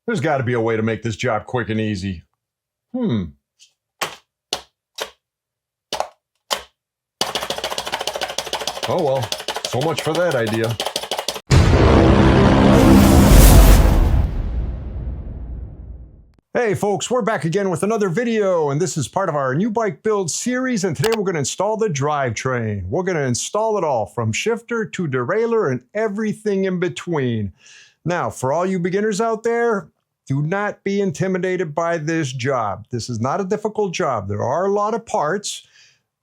There's got to be a way to make this job quick and easy. Oh well, so much for that idea. Hey folks, we're back again with another video, and this is part of our new bike build series, and today we're going to install the drivetrain. We're going to install it all, from shifter to derailleur and everything in between. Now, for all you beginners out there, do not be intimidated by this job. This is not a difficult job. There are a lot of parts.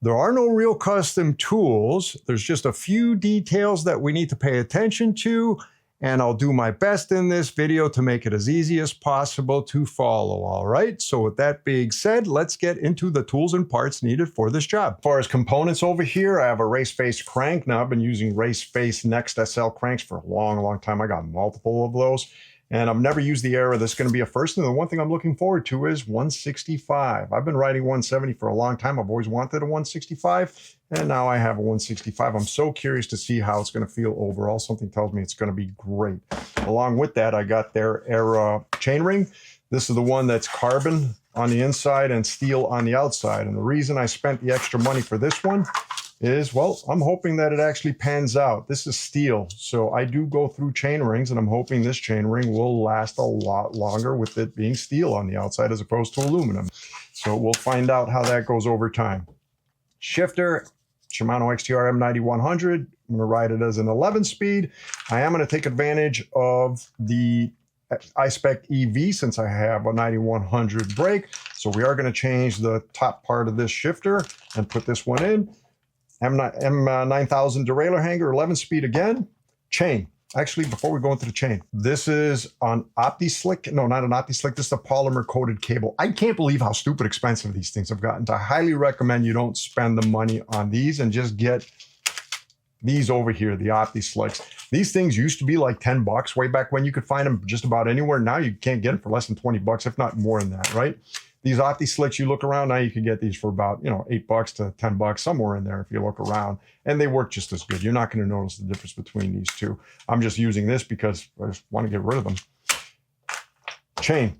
There are no real custom tools. There's just a few details that we need to pay attention to, and I'll do my best in this video to make it as easy as possible to follow, all right? So with that being said, let's get into the tools and parts needed for this job. As far as components over here, I have a Raceface crank. Now, I've been using Raceface Next SL cranks for a long time. I got multiple of those, and I've never used the Era. This is going to be a first, and the one thing I'm looking forward to is 165. I've been riding 170 for a long time. I've always wanted a 165, and now I have a 165. I'm so curious to see how it's going to feel overall. Something tells me it's going to be great. Along with that, I got their Era chainring. This is the one that's carbon on the inside and steel on the outside. And the reason I spent the extra money for this one is, well, I'm hoping that it actually pans out. This is steel, so I do go through chain rings, and I'm hoping this chain ring will last a lot longer with it being steel on the outside as opposed to aluminum. So we'll find out how that goes over time. Shifter, Shimano XTR M9100. I'm going to ride it as an 11-speed. I am going to take advantage of the I-Spec EV since I have a 9100 brake. So we are going to change the top part of this shifter and put this one in. M9000 derailleur hanger, 11-speed again. Chain. Actually, before we go into the chain, this is on OptiSlick. No, not an OptiSlick. This is a polymer-coated cable. I can't believe how stupid expensive these things have gotten. I highly recommend you don't spend the money on these and just get these over here, the OptiSlicks. These things used to be like 10 bucks way back when. You could find them just about anywhere. Now you can't get them for less than 20 bucks, if not more than that, right? These OptiSlicks, you look around now, you can get these for about, $8 to 10 bucks, somewhere in there if you look around, and they work just as good. You're not going to notice the difference between these two. I'm just using this because I just want to get rid of them. Chain.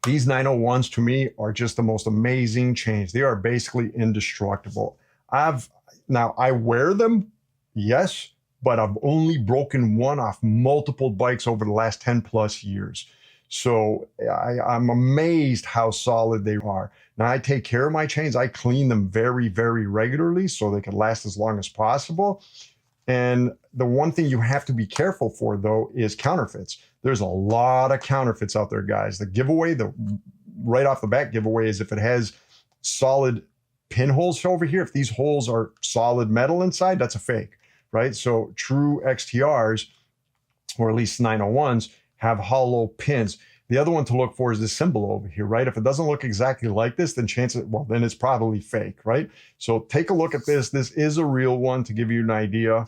These 901s to me are just the most amazing chains. They are basically indestructible. Now I wear them, yes, but I've only broken one off multiple bikes over the last 10 plus years. So I'm amazed how solid they are. Now, I take care of my chains. I clean them very regularly so they can last as long as possible. And the one thing you have to be careful for, though, is counterfeits. There's a lot of counterfeits out there, guys. The giveaway, the right off the bat giveaway, is if it has solid pinholes over here. If these holes are solid metal inside, that's a fake, right? So true XTRs, or at least 901s, have hollow pins. The other one to look for is this symbol over here, right? If it doesn't look exactly like this, then then it's probably fake, right? So take a look at this. This is a real one to give you an idea.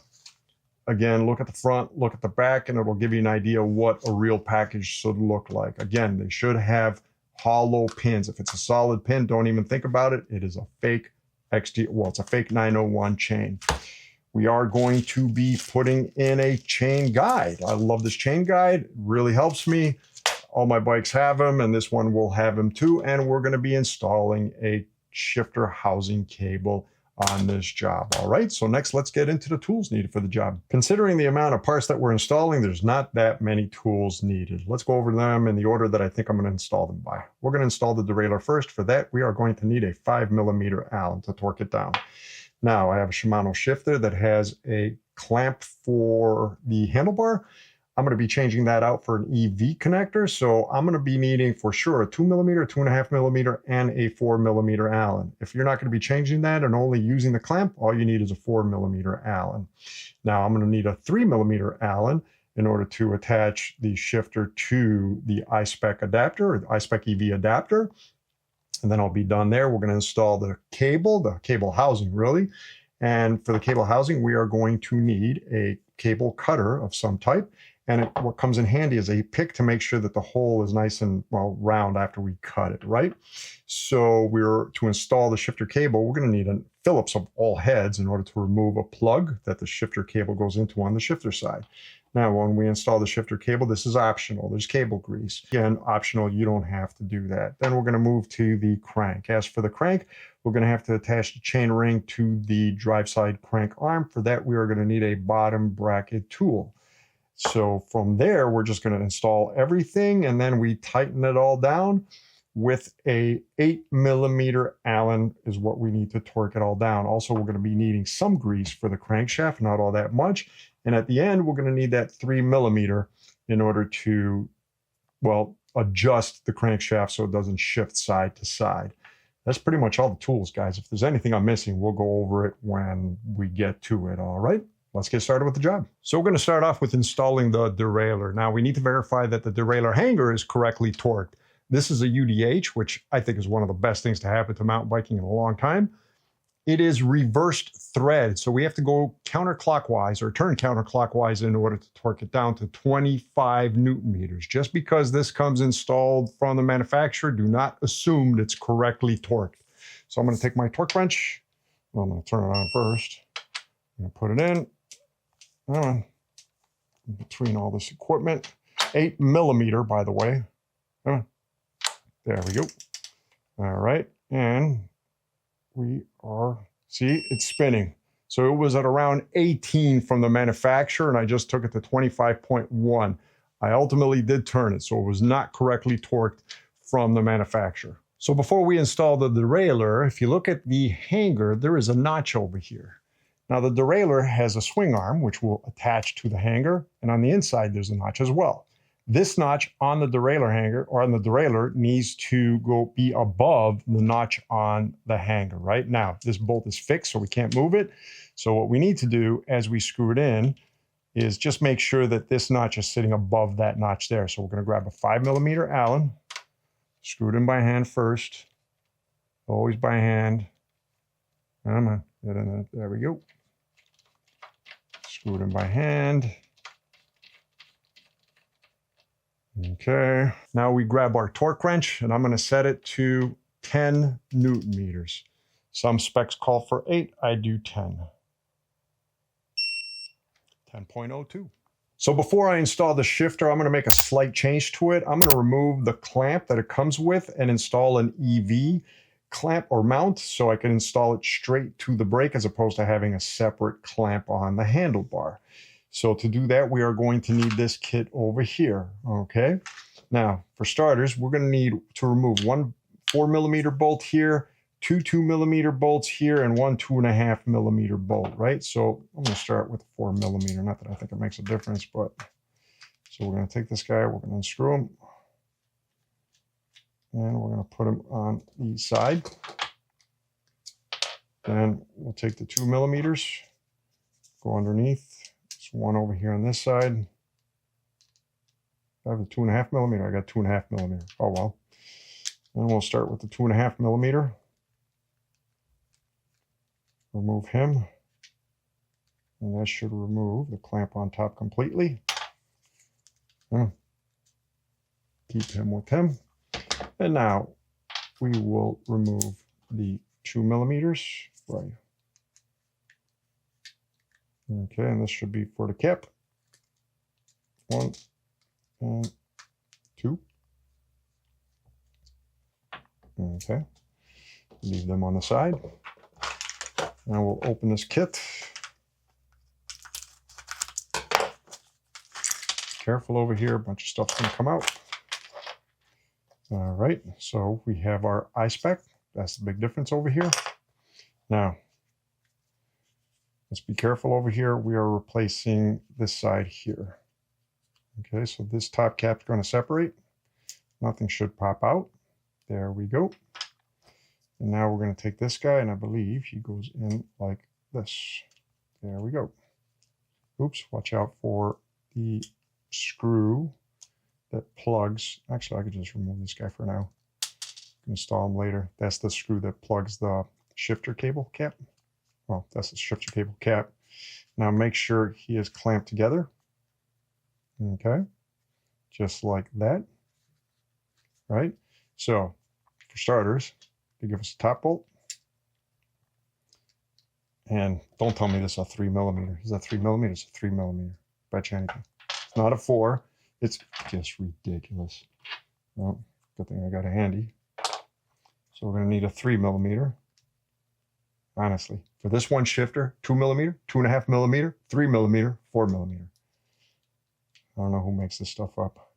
Again, look at the front, look at the back, and it will give you an idea what a real package should look like. Again, they should have hollow pins. If it's a solid pin, don't even think about it. It is a fake it's a fake 901 chain. We are going to be putting in a chain guide. I love this chain guide. It really helps me. All my bikes have them, and this one will have them too. And we're going to be installing a shifter housing cable on this job. All right, so next let's get into the tools needed for the job. Considering the amount of parts that we're installing, there's not that many tools needed. Let's go over them in the order that I think I'm going to install them by. We're going to install the derailleur first. For that, we are going to need a 5mm Allen to torque it down. Now, I have a Shimano shifter that has a clamp for the handlebar. I'm going to be changing that out for an EV connector. So I'm going to be needing for sure a 2mm, 2.5mm, and a 4mm Allen. If you're not going to be changing that and only using the clamp, all you need is a 4mm Allen. Now, I'm going to need a 3mm Allen in order to attach the shifter to the I-Spec adapter, or the I-Spec EV adapter. And then I'll be done there. We're going to install the cable housing, really. And for the cable housing, we are going to need a cable cutter of some type. And what comes in handy is a pick to make sure that the hole is nice and, well, round after we cut it, right? So to install the shifter cable, we're going to need a Phillips of all heads in order to remove a plug that the shifter cable goes into on the shifter side. Now, when we install the shifter cable, this is optional. There's cable grease. Again, optional, you don't have to do that. Then we're going to move to the crank. As for the crank, we're going to have to attach the chain ring to the drive side crank arm. For that, we are going to need a bottom bracket tool. So from there, we're just going to install everything, and then we tighten it all down with a 8mm Allen is what we need to torque it all down. Also, we're going to be needing some grease for the crankshaft, not all that much. And at the end, we're going to need that 3mm in order to, well, adjust the crankshaft so it doesn't shift side to side. That's pretty much all the tools, guys. If there's anything I'm missing, we'll go over it when we get to it, all right? Let's get started with the job. So we're going to start off with installing the derailleur. Now, we need to verify that the derailleur hanger is correctly torqued. This is a UDH, which I think is one of the best things to happen to mountain biking in a long time. It is reversed thread, so we have to go counterclockwise or turn counterclockwise in order to torque it down to 25 Newton meters. Just because this comes installed from the manufacturer, do not assume it's correctly torqued. So I'm going to take my torque wrench. Well, I'm going to turn it on first. I'm going to put it in between all this equipment. 8mm, by the way. There we go. All right, and we are, see, it's spinning. So it was at around 18 from the manufacturer, and I just took it to 25.1. I ultimately did turn it, so it was not correctly torqued from the manufacturer. So before we install the derailleur, if you look at the hanger, there is a notch over here. Now the derailleur has a swing arm, which will attach to the hanger, and on the inside there's a notch as well. This notch on the derailleur hanger or on the derailleur needs to be above the notch on the hanger. Right now, this bolt is fixed, so we can't move it. So what we need to do as we screw it in is just make sure that this notch is sitting above that notch there. So we're going to grab a 5mm Allen, screw it in by hand first, always by hand. Come on, there we go. Screw it in by hand. Okay, now we grab our torque wrench, and I'm going to set it to 10 Newton meters. Some specs call for 8, I do 10. 10.02. So before I install the shifter, I'm going to make a slight change to it. I'm going to remove the clamp that it comes with and install an EV clamp or mount so I can install it straight to the brake as opposed to having a separate clamp on the handlebar. So to do that, we are going to need this kit over here, okay? Now, for starters, we're going to need to remove one 4mm bolt here, two 2mm bolts here, and one 2.5mm bolt, right? So I'm going to start with 4mm. Not that I think it makes a difference, but so we're going to take this guy, we're going to unscrew him, and we're going to put him on the side. Then we'll take the 2mm, go underneath. One over here on this side. I have a 2.5mm. I got 2.5mm. Oh well. And we'll start with the 2.5mm. Remove him. And that should remove the clamp on top completely. Keep him with him. And now we will remove the 2mm. Right. Okay, and this should be for the cap. 1 and 2. Okay, leave them on the side. Now we'll open this kit. Careful over here, a bunch of stuff's gonna come out. All right, so we have our I-Spec. That's the big difference over here. Now, let's be careful over here. We are replacing this side here. Okay, so this top cap's going to separate. Nothing should pop out. There we go. And now we're going to take this guy, and I believe he goes in like this. There we go. Oops, watch out for the screw that plugs. Actually, I could just remove this guy for now. Install him later. That's the screw that plugs the shifter cable cap. Well, that's the shifter cable cap. Now make sure he is clamped together. Okay, just like that. Right? So, for starters, they give us a top bolt. And don't tell me this is a 3mm. Is that 3mm? It's a 3mm. Bet you anything. not a 4. It's just ridiculous. Well, good thing I got it handy. So we're going to need a 3mm. Honestly, for this one shifter, 2mm, 2.5mm, 3mm, 4mm. I don't know who makes this stuff up.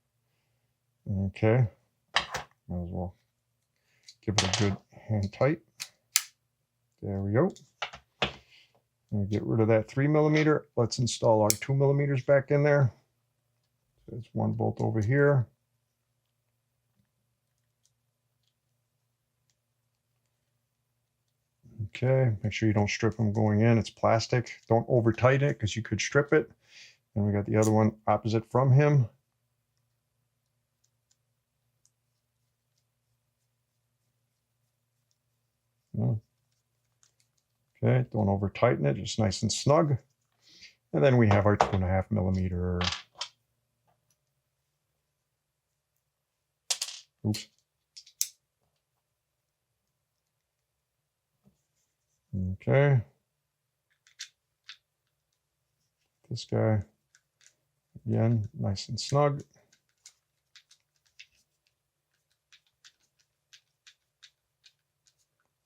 Okay, might as well give it a good hand tight. There we go. I'm gonna get rid of that 3mm. Let's install our 2mm back in there. There's one bolt over here. Okay, make sure you don't strip them going in. It's plastic. Don't over tighten it because you could strip it. And we got the other one opposite from him. Okay, don't over tighten it, just nice and snug. And then we have our 2.5mm. Oops. Okay. This guy, again, nice and snug.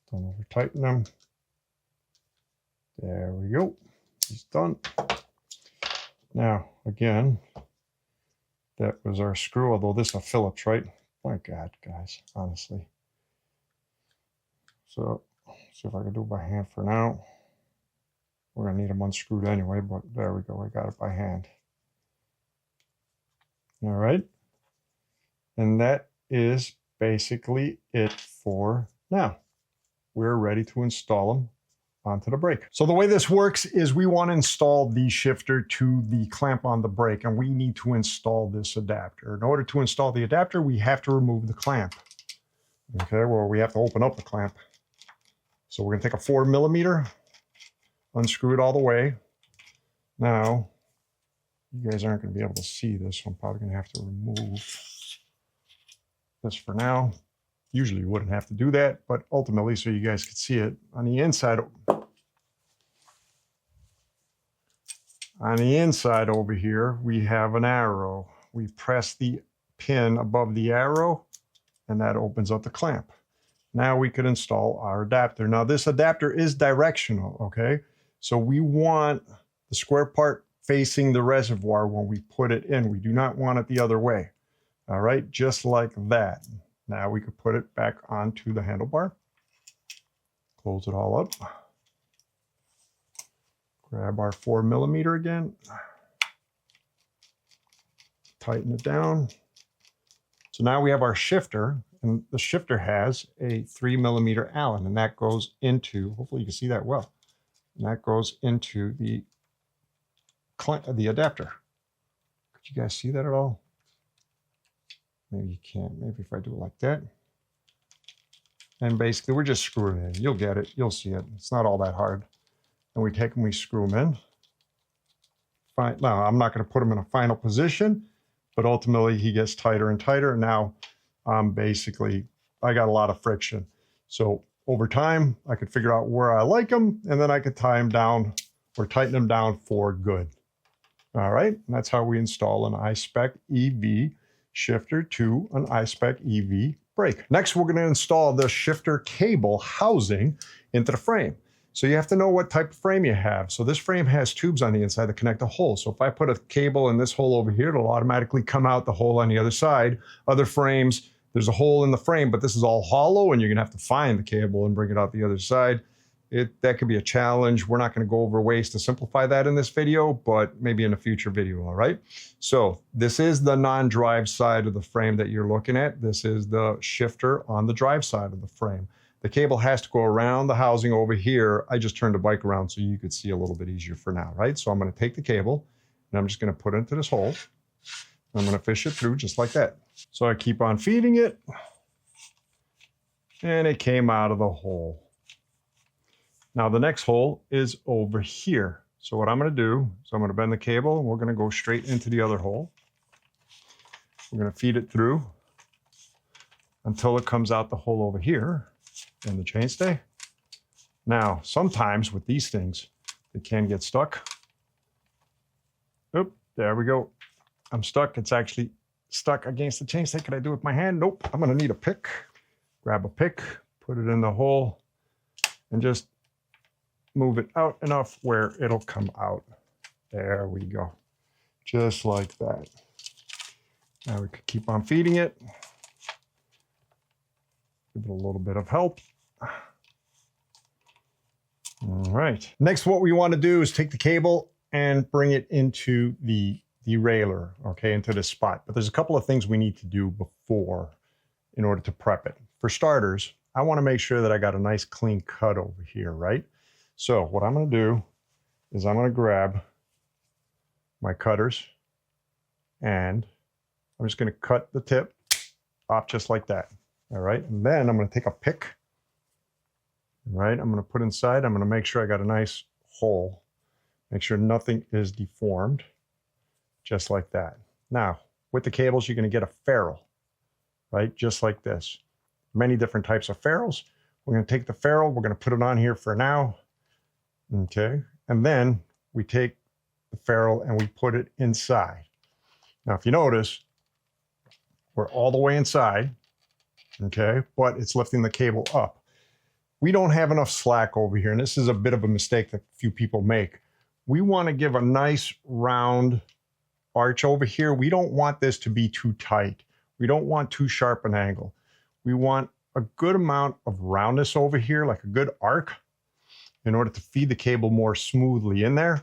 Don't over tighten them. There we go. He's done. Now, again, that was our screw, although this is a Phillips, right? My God, guys, honestly. So, see if I can do it by hand for now. We're going to need them unscrewed anyway, but there we go. I got it by hand. All right. And that is basically it for now. We're ready to install them onto the brake. So the way this works is we want to install the shifter to the clamp on the brake, and we need to install this adapter. In order to install the adapter, we have to remove the clamp. Okay, well, we have to open up the clamp. So we're going to take a 4mm, unscrew it all the way. Now, you guys aren't going to be able to see this, so I'm probably going to have to remove this for now. Usually you wouldn't have to do that, but ultimately, so you guys could see it, on the inside over here, we have an arrow. We press the pin above the arrow, and that opens up the clamp. Now we could install our adapter. Now this adapter is directional, okay? So we want the square part facing the reservoir when we put it in. We do not want it the other way. All right, just like that. Now we could put it back onto the handlebar. Close it all up. Grab our 4mm again. Tighten it down. So now we have our shifter, and the shifter has a 3mm Allen, and that goes into, hopefully you can see that well, and that goes into the adapter. Could you guys see that at all? Maybe you can't. Maybe if I do it like that. And basically, we're just screwing it in. You'll get it. You'll see it. It's not all that hard. And we take them, we screw them in. Fine. Now, I'm not going to put him in a final position, but ultimately he gets tighter and tighter. Now, basically, I got a lot of friction. So over time, I could figure out where I like them, and then I could tie them down or tighten them down for good. All right, and that's how we install an I-Spec EV shifter to an I-Spec EV brake. Next, we're going to install the shifter cable housing into the frame. So you have to know what type of frame you have. So this frame has tubes on the inside that connect the hole. So if I put a cable in this hole over here, it'll automatically come out the hole on the other side. Other frames, there's a hole in the frame, but this is all hollow, and you're going to have to find the cable and bring it out the other side. That could be a challenge. We're not going to go over ways to simplify that in this video, but maybe in a future video, all right? So this is the non-drive side of the frame that you're looking at. This is the shifter on the drive side of the frame. The cable has to go around the housing over here. I just turned the bike around so you could see a little bit easier for now, right? So I'm going to take the cable, and I'm just going to put it into this hole. I'm going to fish it through just like that. So I keep on feeding it, and it came out of the hole. Now the next hole is over here. So what I'm going to do is I'm going to bend the cable, and we're going to go straight into the other hole. We're going to feed it through until it comes out the hole over here in the chainstay. Now, sometimes with these things, they can get stuck. Oop, there we go. I'm stuck. It's actually stuck against the chainstay. Can I do it with my hand? Nope. I'm gonna need a pick. Grab a pick, put it in the hole, and just move it out enough where it'll come out. There we go. Just like that. Now we could keep on feeding it. Give it a little bit of help. All right. Next, what we want to do is take the cable and bring it into the derailleur, okay, into this spot. But there's a couple of things we need to do before in order to prep it. For starters, I want to make sure that I got a nice clean cut over here, right? So what I'm going to do is I'm going to grab my cutters and I'm just going to cut the tip off just like that. All right. And then I'm going to take a pick. All right. I'm going to put inside. I'm going to make sure I got a nice hole. Make sure nothing is deformed. Just like that. Now, with the cables, you're going to get a ferrule, right? Just like this. Many different types of ferrules. We're going to take the ferrule. We're going to put it on here for now. Okay. And then we take the ferrule and we put it inside. Now, if you notice, we're all the way inside, okay, but it's lifting the cable up. We don't have enough slack over here, and this is a bit of a mistake that few people make. We want to give a nice round arch over here. We don't want this to be too tight. We don't want too sharp an angle. We want a good amount of roundness over here, like a good arc, in order to feed the cable more smoothly in there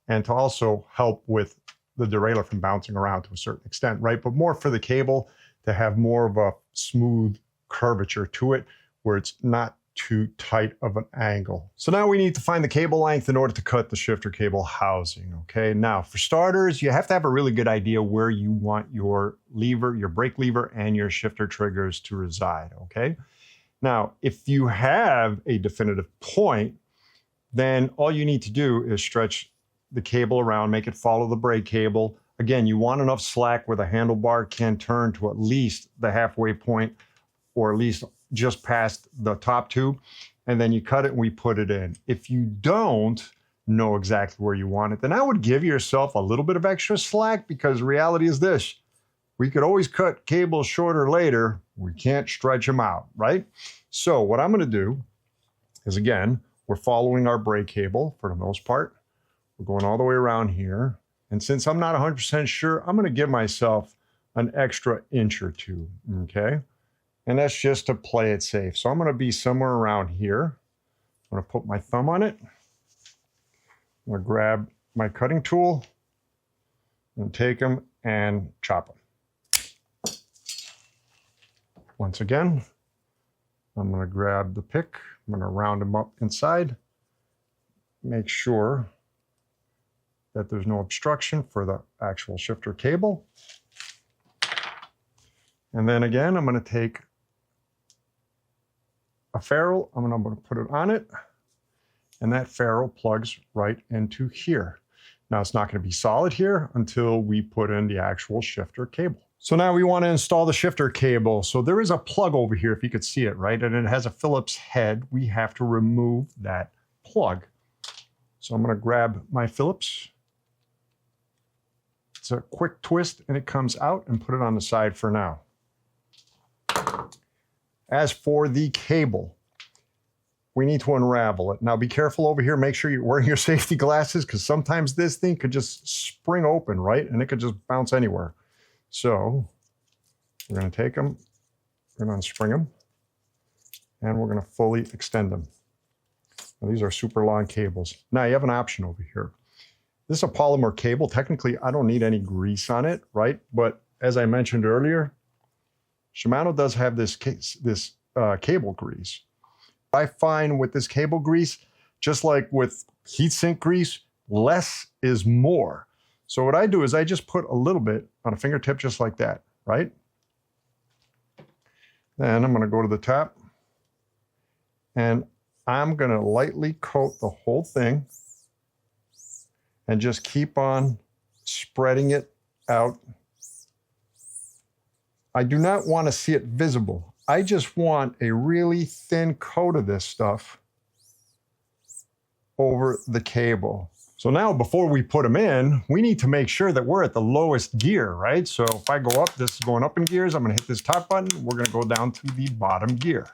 and to also help with the derailleur from bouncing around to a certain extent, right? But more for the cable to have more of a smooth curvature to it where it's not too tight of an angle. So now we need to find the cable length in order to cut the shifter cable housing, okay? Now, for starters, you have to have a really good idea where you want your lever, your brake lever, and your shifter triggers to reside, okay? Now, if you have a definitive point, then all you need to do is stretch the cable around, make it follow the brake cable. Again, you want enough slack where the handlebar can turn to at least the halfway point or at least just past the top tube, and then you cut it and we put it in. If you don't know exactly where you want it, then I would give yourself a little bit of extra slack, because reality is this: we could always cut cables shorter later. We can't stretch them out, right? So what I'm going to do is, again, we're following our brake cable for the most part. We're going all the way around here. And since I'm not 100% sure, I'm going to give myself an extra inch or two, okay? And that's just to play it safe. So I'm going to be somewhere around here. I'm going to put my thumb on it. I'm going to grab my cutting tool and take them and chop them. Once again, I'm going to grab the pick. I'm going to round them up inside. Make sure that there's no obstruction for the actual shifter cable. And then again, I'm going to take a ferrule. I'm going to put it on it. And that ferrule plugs right into here. Now, it's not going to be solid here until we put in the actual shifter cable. So now we want to install the shifter cable. So there is a plug over here, if you could see it, right? And it has a Phillips head. We have to remove that plug. So I'm going to grab my Phillips. It's a quick twist and it comes out, and put it on the side for now. As for the cable, we need to unravel it. Now be careful over here. Make sure you're wearing your safety glasses, because sometimes this thing could just spring open, right? And it could just bounce anywhere. So we're going to take them, we're going to unspring them, and we're going to fully extend them. Now, these are super long cables. Now you have an option over here. This is a polymer cable. Technically, I don't need any grease on it, right? But as I mentioned earlier, Shimano does have this cable grease. I find with this cable grease, just like with heatsink grease, less is more. So what I do is I just put a little bit on a fingertip just like that, right? Then I'm going to go to the top, and I'm going to lightly coat the whole thing and just keep on spreading it out. I do not want to see it visible. I just want a really thin coat of this stuff over the cable. So now before we put them in, we need to make sure that we're at the lowest gear, right? So if I go up, this is going up in gears. I'm going to hit this top button. We're going to go down to the bottom gear.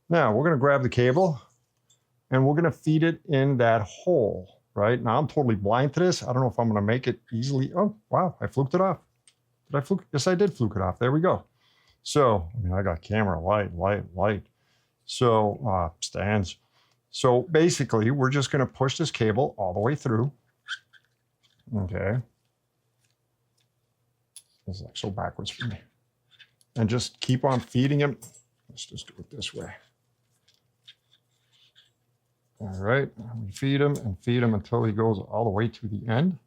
Now we're going to grab the cable and we're going to feed it in that hole, right? Now I'm totally blind to this. I don't know if I'm going to make it easily. Oh, wow. I fluked it off. Did I fluke? Yes, I did fluke it off. There we go. So, I mean, I got camera, light. So, stands. So basically, we're just going to push this cable all the way through. Okay. This is like so backwards for me. And just keep on feeding him. Let's just do it this way. All right. We feed him and feed him until he goes all the way to the end.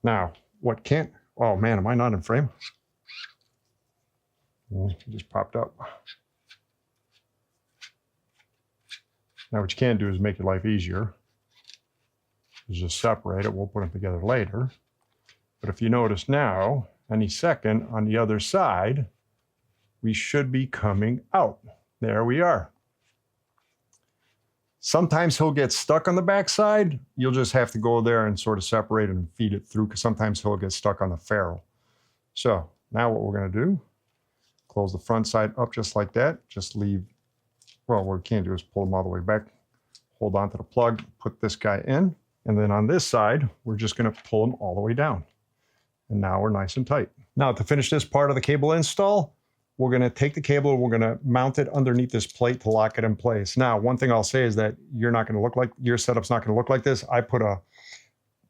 Now, what can't, oh man, am I not in frame? It just popped up. Now what you can do is make your life easier. Is just separate it, we'll put them together later. But if you notice now, any second on the other side, we should be coming out. There we are. Sometimes he'll get stuck on the backside. You'll just have to go there and sort of separate it and feed it through, because sometimes he'll get stuck on the ferrule. So now what we're going to do, close the front side up just like that. Just leave, well, what we can do is pull them all the way back, hold on to the plug, put this guy in, and then on this side, we're just going to pull them all the way down. And now we're nice and tight. Now to finish this part of the cable install, we're going to take the cable and we're going to mount it underneath this plate to lock it in place. Now, one thing I'll say is that you're not going to look like, your setup's not going to look like this. I put a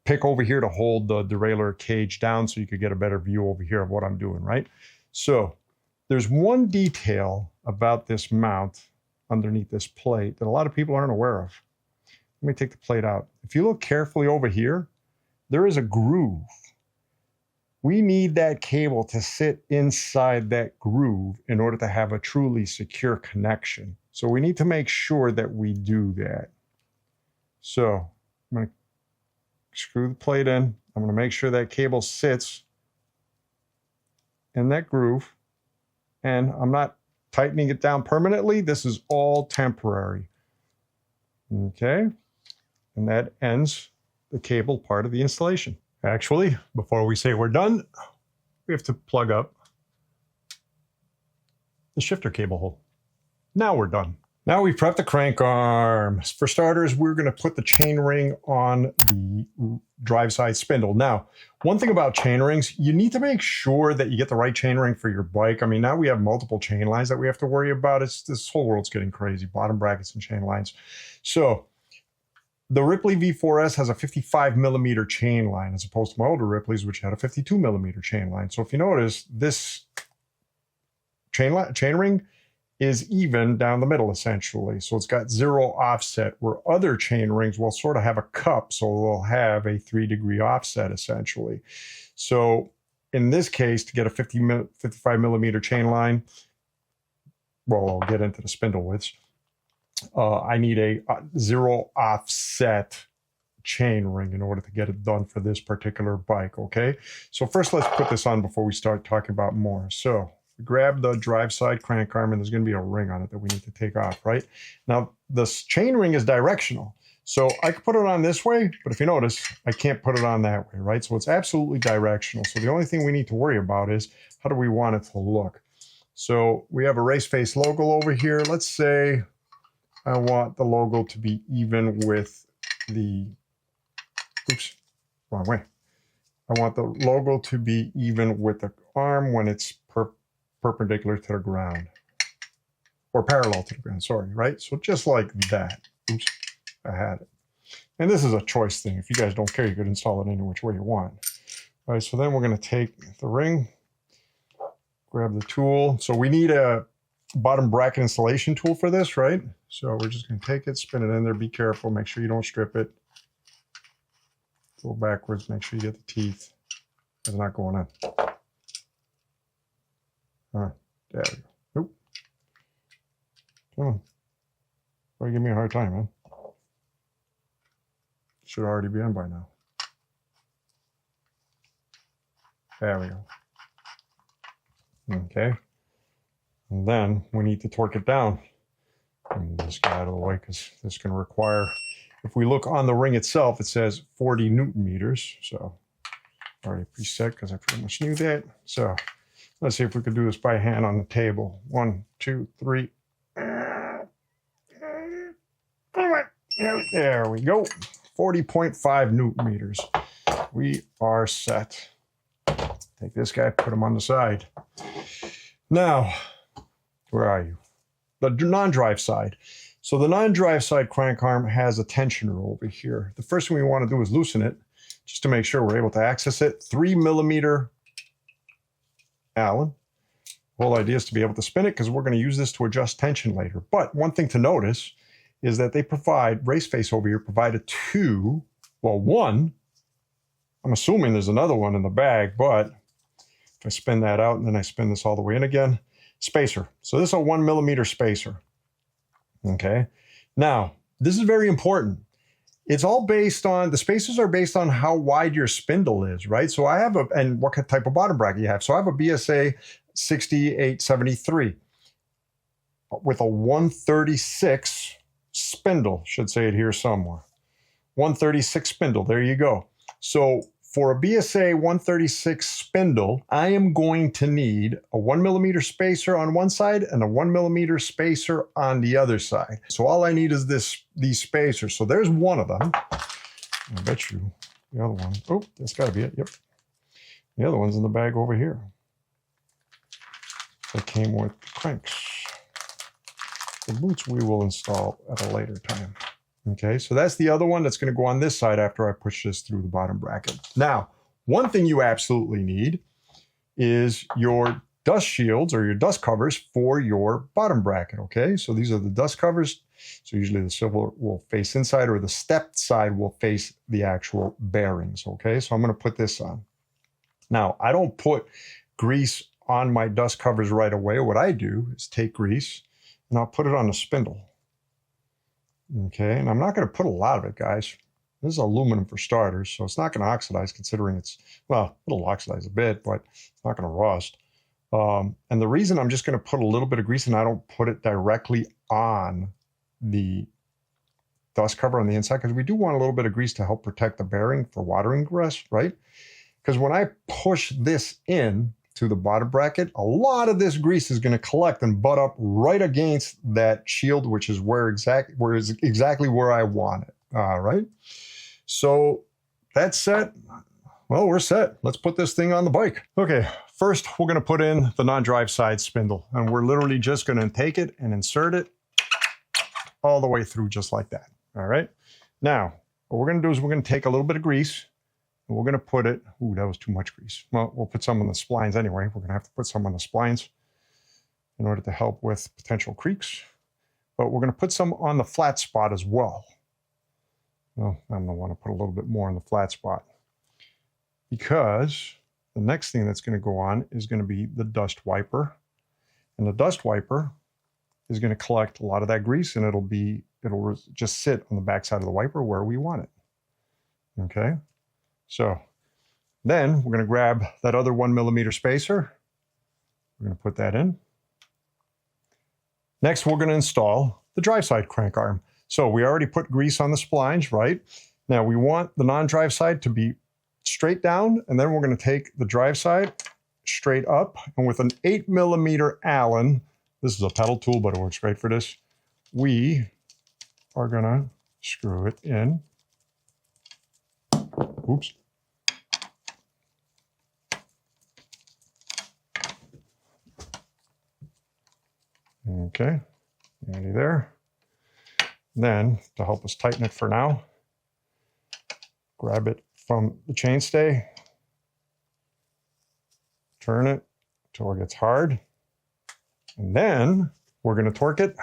pick over here to hold the derailleur cage down so you could get a better view over here of what I'm doing, right? So there's one detail about this mount underneath this plate that a lot of people aren't aware of. Let me take the plate out. If you look carefully over here, there is a groove. We need that cable to sit inside that groove in order to have a truly secure connection. So we need to make sure that we do that. So I'm going to screw the plate in. I'm going to make sure that cable sits in that groove. And I'm not tightening it down permanently. This is all temporary. Okay. And that ends the cable part of the installation. Actually, before we say we're done, we have to plug up the shifter cable hole. Now we're done. Now we've prepped the crank arms. For starters, we're going to put the chain ring on the drive side spindle. Now, one thing about chain rings, you need to make sure that you get the right chain ring for your bike. I mean, now we have multiple chain lines that we have to worry about. This whole world's getting crazy, bottom brackets and chain lines. So the Ripley V4S has a 55 millimeter chain line as opposed to my older Ripleys, which had a 52 millimeter chain line. So if you notice, this chain ring is even down the middle, essentially. So it's got zero offset, where other chain rings will sort of have a cup, so they'll have a 3-degree offset, essentially. So in this case, to get a 55 millimeter chain line, well, I'll get into the spindle widths. I need a zero offset chain ring in order to get it done for this particular bike, okay? So first let's put this on before we start talking about more. So we grab the drive side crank arm, and there's going to be a ring on it that we need to take off, right? Now this chain ring is directional. So I could put it on this way, but if you notice, I can't put it on that way, right? So it's absolutely directional. So the only thing we need to worry about is how do we want it to look? So we have a Raceface logo over here. Let's say I want the logo to be even with the, oops, wrong way. I want the logo to be even with the arm when it's perpendicular to the ground. Or parallel to the ground, sorry, right? So just like that. Oops, I had it. And this is a choice thing. If you guys don't care, you could install it any which way you want. All right, so then we're going to take the ring, grab the tool. So we need a bottom bracket installation tool for this, right? So we're just going to take it, spin it in there. Be careful. Make sure you don't strip it. Go backwards. Make sure you get the teeth. It's not going in. All right. There we go. Nope. Come on. Why you give me a hard time, man? Should already be in by now. There we go. Okay. And then we need to torque it down. Move this guy out of the way because this is going to require, if we look on the ring itself, it says 40 Newton meters. So already preset because I pretty much knew that. So let's see if we could do this by hand on the table. 1, 2, 3. There we go. 40.5 Newton meters. We are set. Take this guy, put him on the side. Now, where are you? The non-drive side. So the non-drive side crank arm has a tensioner over here. The first thing we want to do is loosen it, just to make sure we're able to access it. 3 millimeter Allen. The whole idea is to be able to spin it because we're going to use this to adjust tension later. But one thing to notice is that they provide, Raceface over here provided one, I'm assuming there's another one in the bag, but if I spin that out and then I spin this all the way in again, spacer. So this is a 1 millimeter spacer. Okay. Now, this is very important. It's all based on, the spacers are based on how wide your spindle is, right? So I have and what type of bottom bracket you have. So I have a BSA 6873 with a 136 spindle, should say it here somewhere. 136 spindle, there you go. So for a BSA 136 spindle, I am going to need a 1 millimeter spacer on one side and a 1 millimeter spacer on the other side. So all I need is these spacers. So there's one of them. I bet you the other one. Oh, that's got to be it. Yep. The other one's in the bag over here. That came with cranks. The boots we will install at a later time. Okay, so that's the other one that's going to go on this side after I push this through the bottom bracket. Now, one thing you absolutely need is your dust shields or your dust covers for your bottom bracket, okay? So these are the dust covers. So usually the silver will face inside or the stepped side will face the actual bearings, okay? So I'm going to put this on. Now, I don't put grease on my dust covers right away. What I do is take grease and I'll put it on the spindle. Okay, and I'm not going to put a lot of it, guys. This is aluminum for starters, so it's not going to oxidize considering it's, well, it'll oxidize a bit, but it's not going to rust. And the reason I'm just going to put a little bit of grease and I don't put it directly on the dust cover on the inside, because we do want a little bit of grease to help protect the bearing for water ingress, right? Because when I push this in to the bottom bracket, a lot of this grease is going to collect and butt up right against that shield, which is exactly where I want it. All right. So that's set. Well, we're set. Let's put this thing on the bike. Okay. First, we're going to put in the non-drive side spindle, and we're literally just going to take it and insert it all the way through just like that. All right. Now, what we're going to do is we're going to take a little bit of grease. And we're going to put it, ooh, that was too much grease. Well, we'll put some on the splines anyway. We're going to have to put some on the splines in order to help with potential creaks. But we're going to put some on the flat spot as well. Well, I'm going to want to put a little bit more on the flat spot, because the next thing that's going to go on is going to be the dust wiper. And the dust wiper is going to collect a lot of that grease, and it'll just sit on the backside of the wiper where we want it. Okay. So then we're going to grab that other 1 millimeter spacer. We're going to put that in. Next, we're going to install the drive side crank arm. So we already put grease on the splines, right? Now we want the non-drive side to be straight down, and then we're going to take the drive side straight up. And with an 8 millimeter Allen, this is a pedal tool, but it works great for this, we are going to screw it in. Oops. Okay, nearly there. Then, to help us tighten it for now, grab it from the chainstay, turn it till it gets hard, and then we're going to torque it.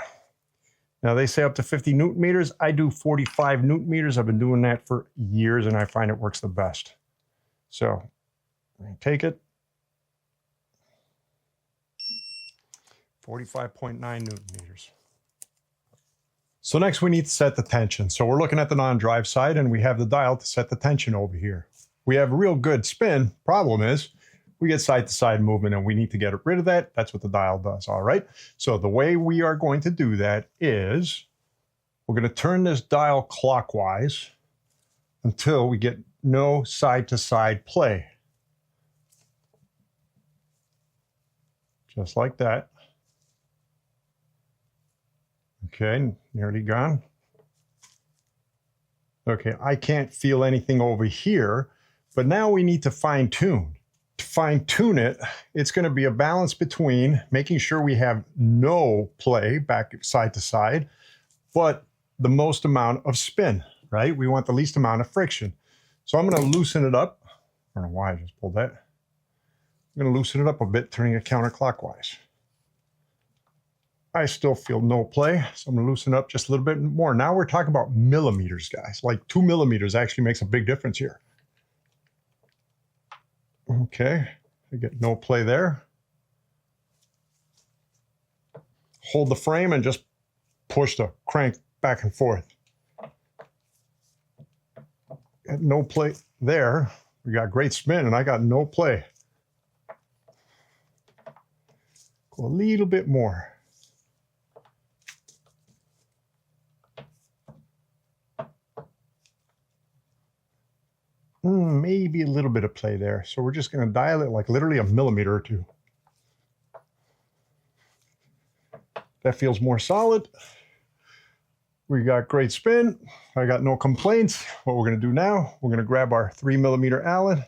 Now, they say up to 50 Newton meters. I do 45 Newton meters. I've been doing that for years, and I find it works the best. So, I'm going to take it. 45.9 Newton meters. So next we need to set the tension. So we're looking at the non-drive side, and we have the dial to set the tension over here. We have a real good spin. Problem is, we get side-to-side movement and we need to get rid of that. That's what the dial does, all right? So the way we are going to do that is we're going to turn this dial clockwise until we get no side-to-side play. Just like that. Okay, nearly gone. Okay, I can't feel anything over here, but now we need to fine-tune. To fine-tune it, it's going to be a balance between making sure we have no play back side to side, but the most amount of spin, right? We want the least amount of friction. So I'm going to loosen it up. I don't know why I just pulled that. I'm going to loosen it up a bit, turning it counterclockwise. I still feel no play, so I'm going to loosen up just a little bit more. Now we're talking about millimeters, guys. Like 2 millimeters actually makes a big difference here. Okay, I get no play there. Hold the frame and just push the crank back and forth. Got no play there. We got great spin and I got no play. Go a little bit more. Maybe a little bit of play there. So we're just going to dial it like literally a millimeter or two. That feels more solid. We got great spin. I got no complaints. What we're going to do now, we're going to grab our 3 millimeter Allen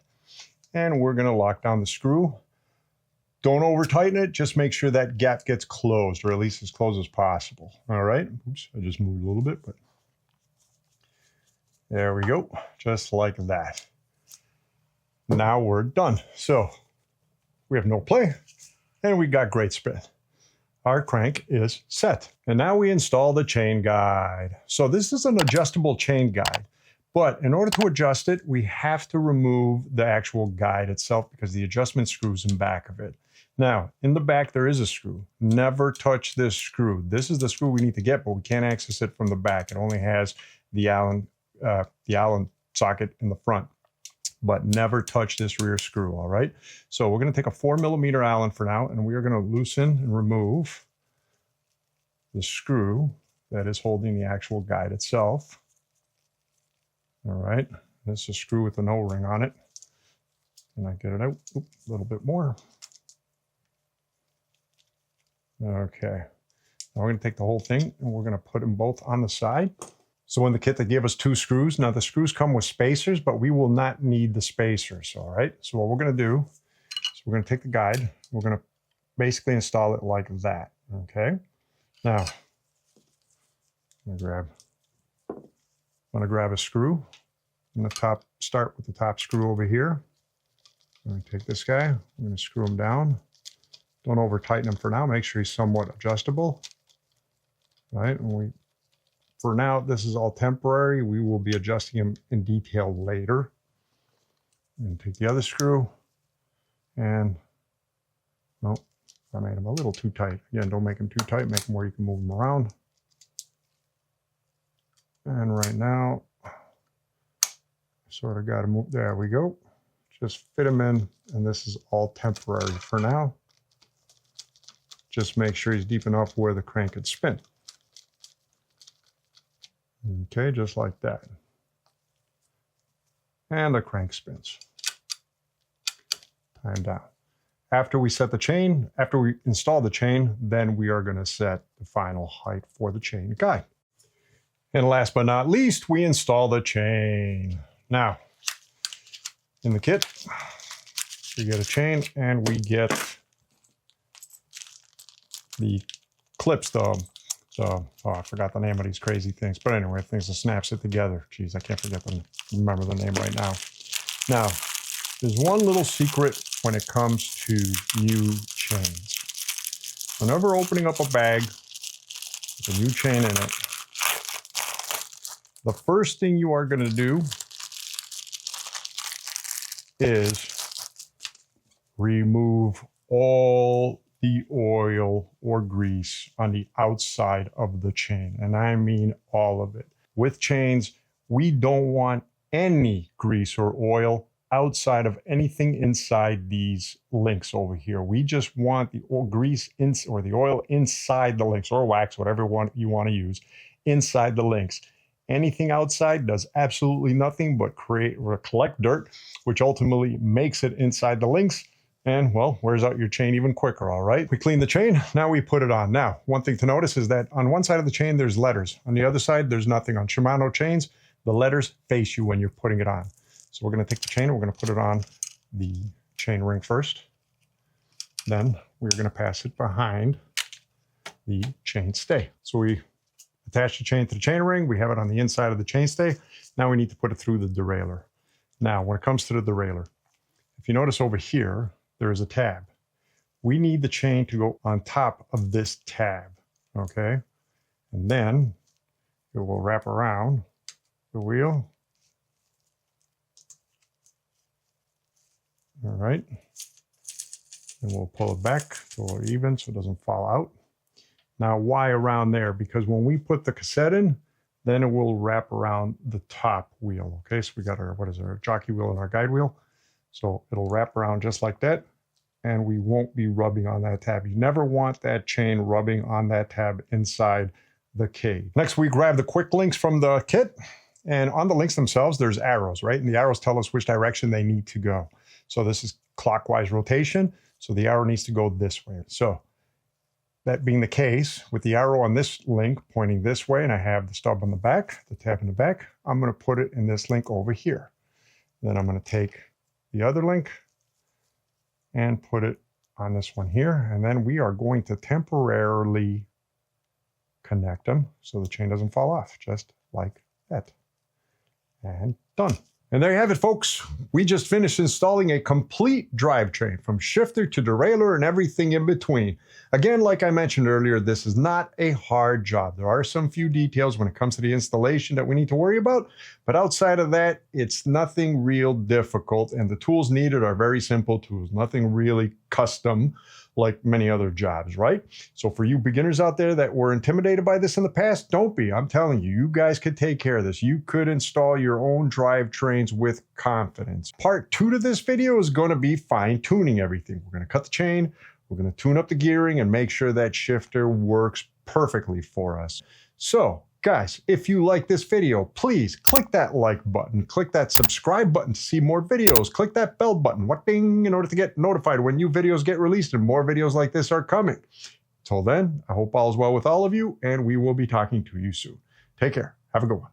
and we're going to lock down the screw. Don't over tighten it. Just make sure that gap gets closed, or at least as close as possible. All right. Oops, I just moved a little bit, but there we go. Just like that. Now we're done. So we have no play and we got great spin. Our crank is set. And now we install the chain guide. So this is an adjustable chain guide, but in order to adjust it, we have to remove the actual guide itself because the adjustment screws in back of it. Now, in the back, there is a screw. Never touch this screw. This is the screw we need to get, but we can't access it from the back. It only has the Allen socket in the front, but never touch this rear screw, all right? So we're gonna take a 4 millimeter Allen for now, and we are gonna loosen and remove the screw that is holding the actual guide itself. All right, this is a screw with an O-ring on it. And I get it out, a little bit more. Okay, now we're gonna take the whole thing and we're gonna put them both on the side. So in the kit, they gave us 2 screws. Now the screws come with spacers, but we will not need the spacers, all right? So what we're gonna do is we're gonna take the guide, we're gonna basically install it like that, okay? Now, I'm gonna grab a screw. I'm gonna start with the top screw over here. I'm gonna take this guy, I'm gonna screw him down. Don't over tighten him for now, make sure he's somewhat adjustable, right? And for now, this is all temporary. We will be adjusting him in detail later. And take the other screw and, nope, I made him a little too tight. Again, don't make him too tight, make him where you can move him around. And right now, sort of got to move, there we go. Just fit him in, and this is all temporary for now. Just make sure he's deep enough where the crank could spin. Okay, just like that. And the crank spins. Time down. After we set the chain, after we install the chain, then we are going to set the final height for the chain guide. And last but not least, we install the chain. Now, in the kit, we get a chain and we get the clips, oh, I forgot the name of these crazy things. But anyway, things that snaps it together. Geez, I can't remember the name right now. Now, there's one little secret when it comes to new chains. Whenever opening up a bag with a new chain in it, the first thing you are going to do is remove all the oil or grease on the outside of the chain. And I mean all of it. With chains, we don't want any grease or oil outside of anything inside these links over here. We just want the oil grease or the oil inside the links, or wax, whatever you want to use, inside the links. Anything outside does absolutely nothing but collect dirt, which ultimately makes it inside the links and, well, wears out your chain even quicker, all right? We clean the chain, now we put it on. Now, one thing to notice is that on one side of the chain, there's letters. On the other side, there's nothing. On Shimano chains, the letters face you when you're putting it on. So we're gonna take the chain and we're gonna put it on the chain ring first. Then we're gonna pass it behind the chain stay. So we attach the chain to the chain ring. We have it on the inside of the chain stay. Now we need to put it through the derailleur. Now, when it comes to the derailleur, if you notice over here, there is a tab. We need the chain to go on top of this tab, okay? And then it will wrap around the wheel. All right. And we'll pull it back so we're even so it doesn't fall out. Now, why around there? Because when we put the cassette in, then it will wrap around the top wheel, okay? So we got our, our jockey wheel and our guide wheel. So it'll wrap around just like that, and we won't be rubbing on that tab. You never want that chain rubbing on that tab inside the cage. Next, we grab the quick links from the kit, and on the links themselves, there's arrows, right? And the arrows tell us which direction they need to go. So this is clockwise rotation, so the arrow needs to go this way. So that being the case, with the arrow on this link pointing this way, and I have the stub on the back, the tab in the back, I'm gonna put it in this link over here. Then I'm gonna take the other link and put it on this one here. And then we are going to temporarily connect them so the chain doesn't fall off, just like that. And done. And there you have it, folks. We just finished installing a complete drivetrain from shifter to derailleur and everything in between. Again, like I mentioned earlier, this is not a hard job. There are some few details when it comes to the installation that we need to worry about, but outside of that, it's nothing real difficult, and the tools needed are very simple tools, nothing really custom like many other jobs, right? So for you beginners out there that were intimidated by this in the past, don't be. I'm telling you, you guys could take care of this. You could install your own drivetrains with confidence. Part 2 to this video is going to be fine-tuning everything. We're going to cut the chain, we're going to tune up the gearing, and make sure that shifter works perfectly for us. So, guys, if you like this video, please click that like button, click that subscribe button to see more videos, click that bell button, ding, in order to get notified when new videos get released and more videos like this are coming. Till then, I hope all is well with all of you, and we will be talking to you soon. Take care. Have a good one.